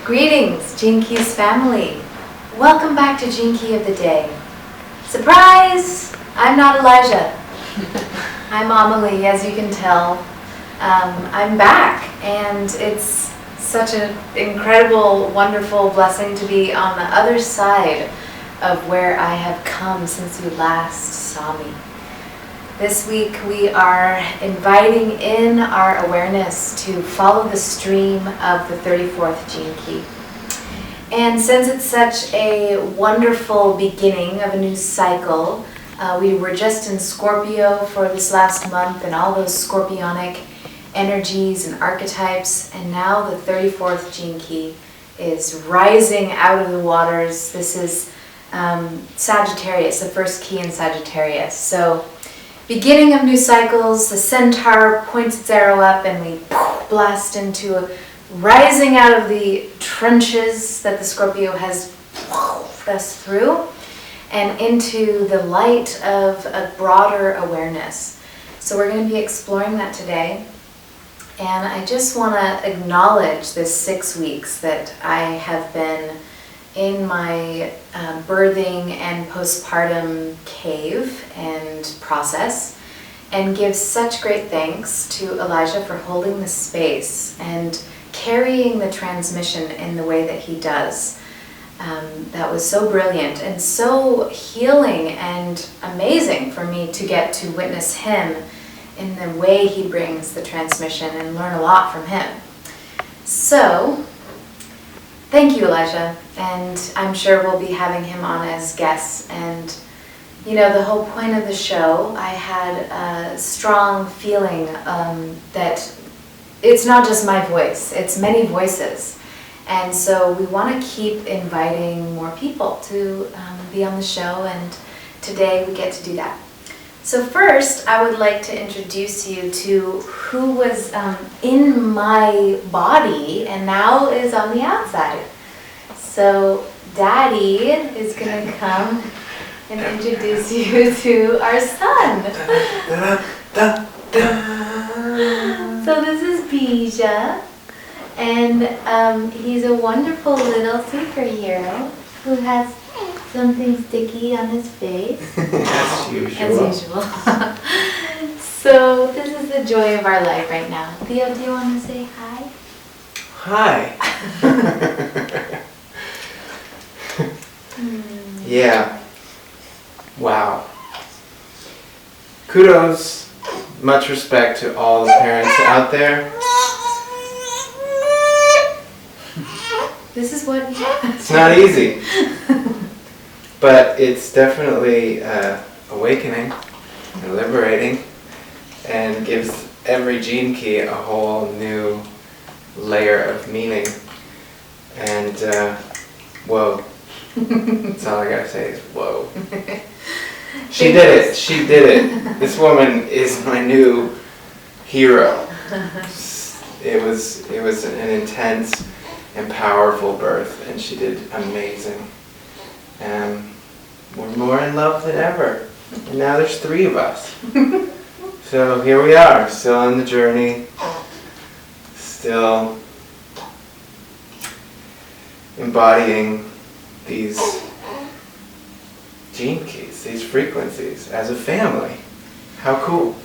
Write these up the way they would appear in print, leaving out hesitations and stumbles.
Greetings, Gene Keys family. Welcome back to Gene Key of the Day. Surprise! I'm not Elijah. I'm Amelie, as you can tell. I'm back, and it's such an incredible, wonderful blessing to be on the other side of where I have come since you last saw me. This week we are inviting in our awareness to follow the stream of the 34th Gene Key. And since it's such a wonderful beginning of a new cycle, we were just in Scorpio for this last month and all those scorpionic energies and archetypes, and now the 34th Gene Key is rising out of the waters. This is Sagittarius, the first key in Sagittarius. So beginning of new cycles, the centaur points its arrow up and we blast into a rising out of the trenches that the Scorpio has us through and into the light of a broader awareness. So we're going to be exploring that today. And I just want to acknowledge this 6 weeks that I have been in my birthing and postpartum cave and process, and give such great thanks to Elijah for holding the space and carrying the transmission in the way that he does. That was so brilliant and so healing and amazing for me to get to witness him in the way he brings the transmission and learn a lot from him. So thank you, Elijah, and I'm sure we'll be having him on as guests. And you know, the whole point of the show, I had a strong feeling that it's not just my voice, it's many voices. And so we want to keep inviting more people to be on the show, and today we get to do that. So first, I would like to introduce you to who was in my body and now is on the outside. So Daddy is going to come and introduce you to our son. So this is Bija, and he's a wonderful little superhero who has something sticky on his face. As usual. As usual. So this is the joy of our life right now. Theo, do you want to say hi? Hi. Yeah. Wow. Kudos, much respect to all the parents out there. This is what It's not easy, but it's definitely awakening and liberating, and gives every gene key a whole new layer of meaning. And whoa. That's all I gotta say is whoa. She did it. She did it. This woman is my new hero. It was an intense and powerful birth, and she did amazing. We're more in love than ever. And now there's 3 of us. So here we are, still on the journey, still embodying these gene keys, these frequencies, as a family. How cool.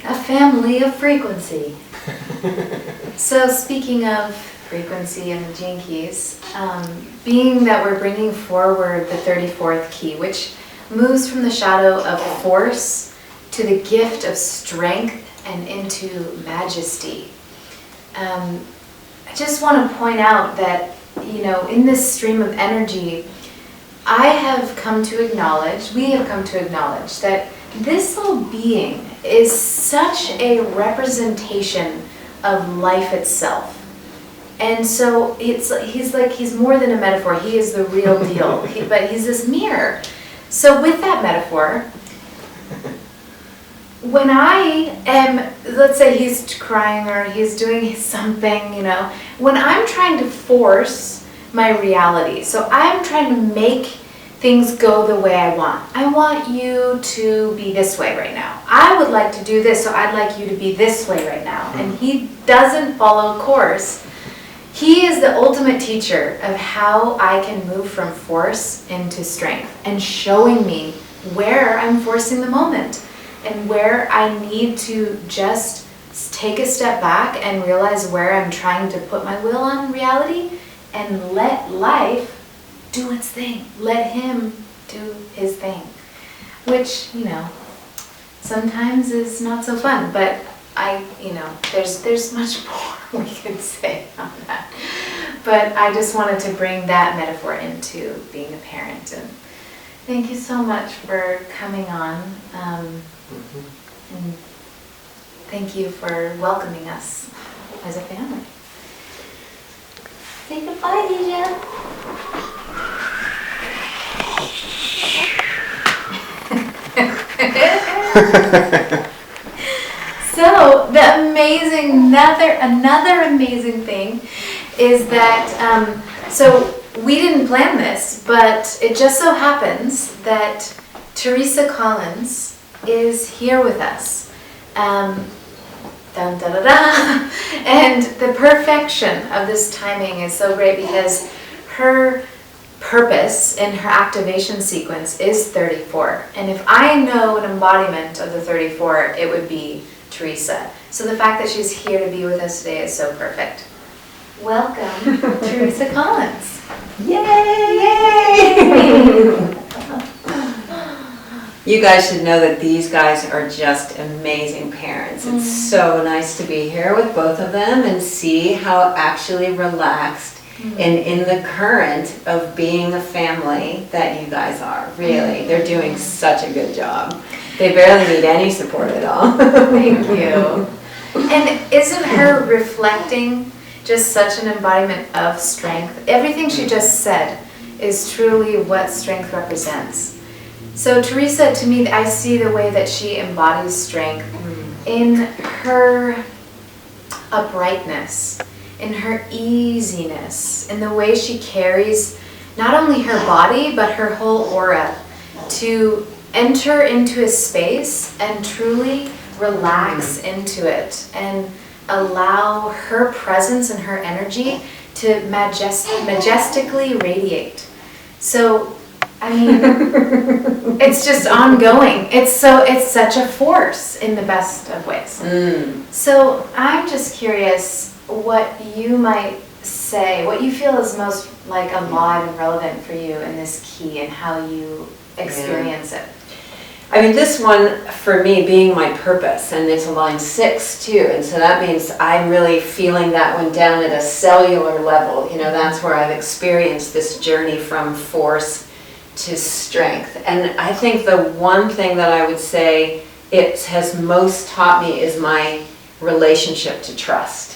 A family of frequency. So speaking of frequency and the gene keys, being that we're bringing forward the 34th key, which moves from the shadow of force to the gift of strength and into majesty. I just want to point out that, you know, in this stream of energy, I have come to acknowledge, we have come to acknowledge that this little being is such a representation of life itself. And so he's more than a metaphor, he is the real deal, but he's this mirror. So with that metaphor, when I am, let's say he's crying or he's doing something, you know, when I'm trying to force my reality, so I'm trying to make things go the way I want you to be this way right now. I would like to do this, so I'd like you to be this way right now. And he doesn't follow course. He is the ultimate teacher of how I can move from force into strength, and showing me where I'm forcing the moment and where I need to just take a step back and realize where I'm trying to put my will on reality and let life do its thing. Let him do his thing, which, sometimes is not so fun, but there's much more we can say on that. But I just wanted to bring that metaphor into being a parent. And thank you so much for coming on. And thank you for welcoming us as a family. Say goodbye, Deja. So the another amazing thing is that, so we didn't plan this, but it just so happens that Teresa Collins is here with us. Dun, da, da, da. And the perfection of this timing is so great because her purpose in her activation sequence is 34. And if I know an embodiment of the 34, it would be Teresa. So the fact that she's here to be with us today is so perfect. Welcome, Teresa Collins. Yay! You guys should know that these guys are just amazing parents. It's so nice to be here with both of them and see how actually relaxed and in the current of being a family that you guys are. Really, they're doing such a good job. They barely need any support at all. Thank you. And isn't her reflecting just such an embodiment of strength? Everything she just said is truly what strength represents. So Teresa, to me, I see the way that she embodies strength in her uprightness, in her easiness, in the way she carries not only her body, but her whole aura to enter into a space and truly relax into it and allow her presence and her energy to majestically radiate. So, I mean, it's just ongoing. It's such a force in the best of ways. So I'm just curious what you might say, what you feel is most like alive and relevant for you in this key and how you experience it. I mean, this one, for me, being my purpose, and it's a line 6 too, and so that means I'm really feeling that one down at a cellular level. That's where I've experienced this journey from force to strength. And I think the one thing that I would say it has most taught me is my relationship to trust.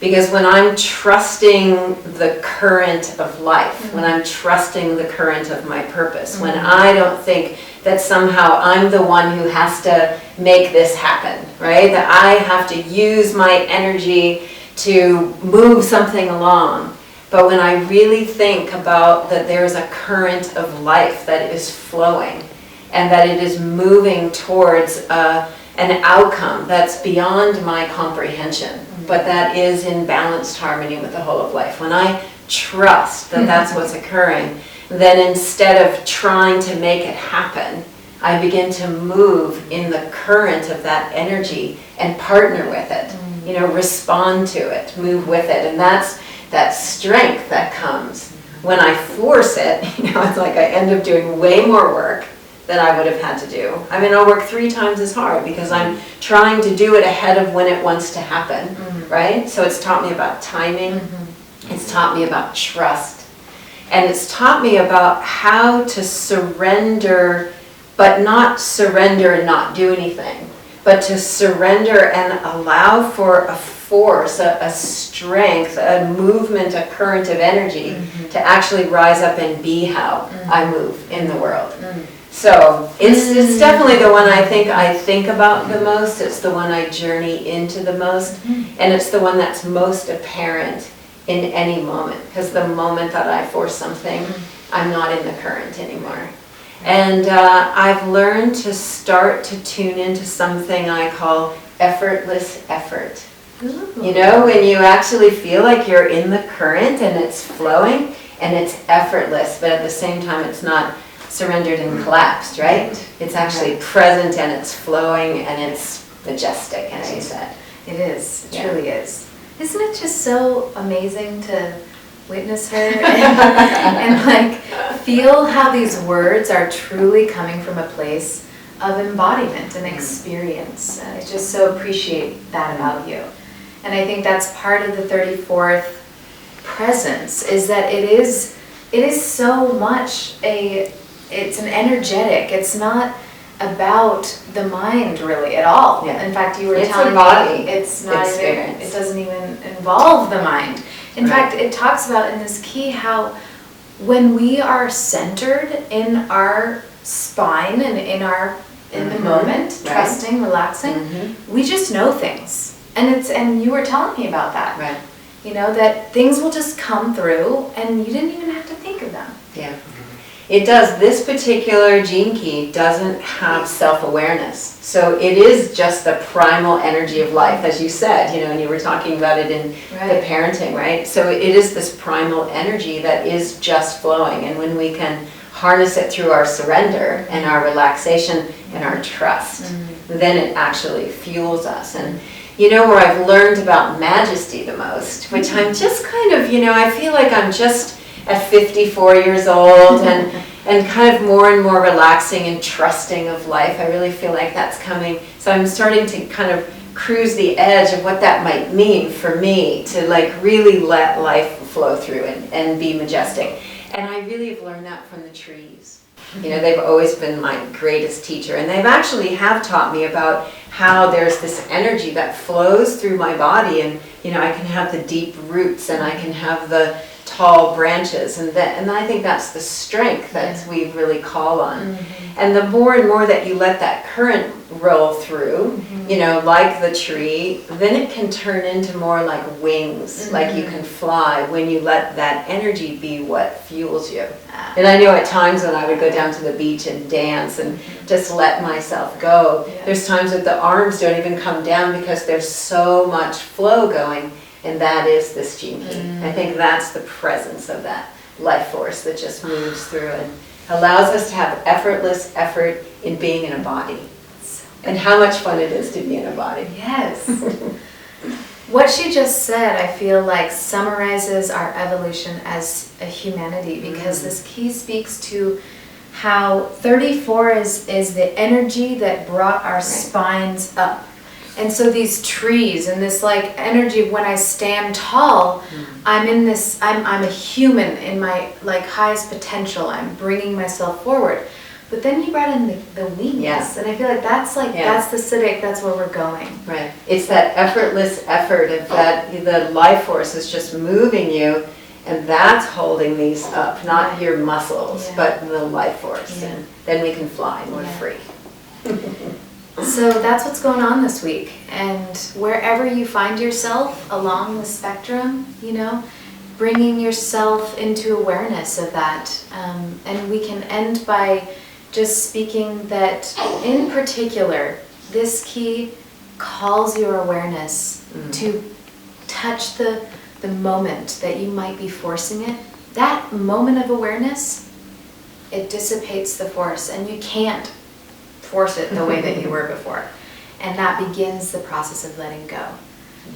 Because when I'm trusting the current of life, when I'm trusting the current of my purpose, when I don't think that somehow I'm the one who has to make this happen, right? That I have to use my energy to move something along. But when I really think about that there's a current of life that is flowing and that it is moving towards an outcome that's beyond my comprehension, but that is in balanced harmony with the whole of life. When I trust that that's what's occurring, then instead of trying to make it happen, I begin to move in the current of that energy and partner with it, respond to it, move with it. And that's that strength that comes. When I force it, it's like I end up doing way more work than I would have had to do. I mean, I'll work 3 times as hard because I'm trying to do it ahead of when it wants to happen, right? So it's taught me about timing. It's taught me about trust. And it's taught me about how to surrender, but not surrender and not do anything, but to surrender and allow for a force, a strength, a movement, a current of energy to actually rise up and be how I move in the world. So it's definitely the one I think about the most. It's the one I journey into the most. And it's the one that's most apparent in any moment. Because the moment that I force something, I'm not in the current anymore. And I've learned to start to tune into something I call effortless effort. You know, when you actually feel like you're in the current and it's flowing and it's effortless, but at the same time it's not surrendered and collapsed, right? It's actually present and it's flowing and it's majestic, as you said. It is. It truly is. Isn't it just so amazing to witness her and like feel how these words are truly coming from a place of embodiment and experience? And I just so appreciate that about you. And I think that's part of the 34th presence, is that it is so much it's an energetic, it's not about the mind really at all. Yeah. In fact, you were It's telling a body me it's not even, experience. it doesn't even involve the mind. In Right. fact, it talks about in this key how when we are centered in our spine and in the moment, Right. trusting, relaxing, we just know things. And you were telling me about that. Right. You know, that things will just come through and you didn't even have to think of them. Yeah. It does. This particular gene key doesn't have self-awareness. So it is just the primal energy of life, as you said, you know, and you were talking about it in the parenting, right? So it is this primal energy that is just flowing. And when we can harness it through our surrender and our relaxation and our trust, then it actually fuels us. And you know where I've learned about Majesty the most, which I'm just kind of, you know, I feel like I'm just at 54 years old and kind of more and more relaxing and trusting of life. I really feel like that's coming. So I'm starting to kind of cruise the edge of what that might mean for me to like really let life flow through and be majestic. And I really have learned that from the trees. You know, they've always been my greatest teacher, and they've actually have taught me about how there's this energy that flows through my body, and you know, I can have the deep roots and I can have the tall branches, and I think that's the strength that we really call on. And the more and more that you let that current roll through, you know, like the tree, then it can turn into more like wings, like you can fly when you let that energy be what fuels you. And I know at times when I would go down to the beach and dance and just let myself go, there's times that the arms don't even come down because there's so much flow going. And that is this gene key. I think that's the presence of that life force that just moves through and allows us to have effortless effort in being in a body. And how much fun it is to be in a body. Yes. What she just said, I feel like summarizes our evolution as a humanity, because this key speaks to how 34 is the energy that brought our spines up. And so these trees and this like energy, when I stand tall, I'm in this, I'm a human in my like highest potential. I'm bringing myself forward. But then you brought in the wings, and I feel like that's that's the civic, that's where we're going. Right. It's that effortless effort of that the life force is just moving you, and that's holding these up, not your muscles, but the life force. And then we can fly and we're free. So that's what's going on this week, and wherever you find yourself along the spectrum, you know, bringing yourself into awareness of that. And we can end by just speaking that in particular, this key calls your awareness to touch the moment that you might be forcing it. That moment of awareness, it dissipates the force, and you can't force it the way that you were before. And that begins the process of letting go.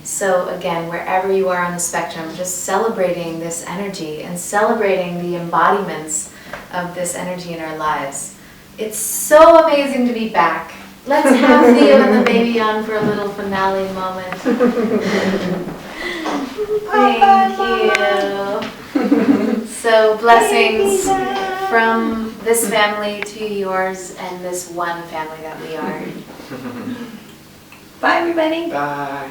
So again, wherever you are on the spectrum, just celebrating this energy and celebrating the embodiments of this energy in our lives. It's so amazing to be back. Let's have Theo and the baby on for a little finale moment. Thank you. So blessings from this family to yours and this one family that we are. Bye, everybody. Bye.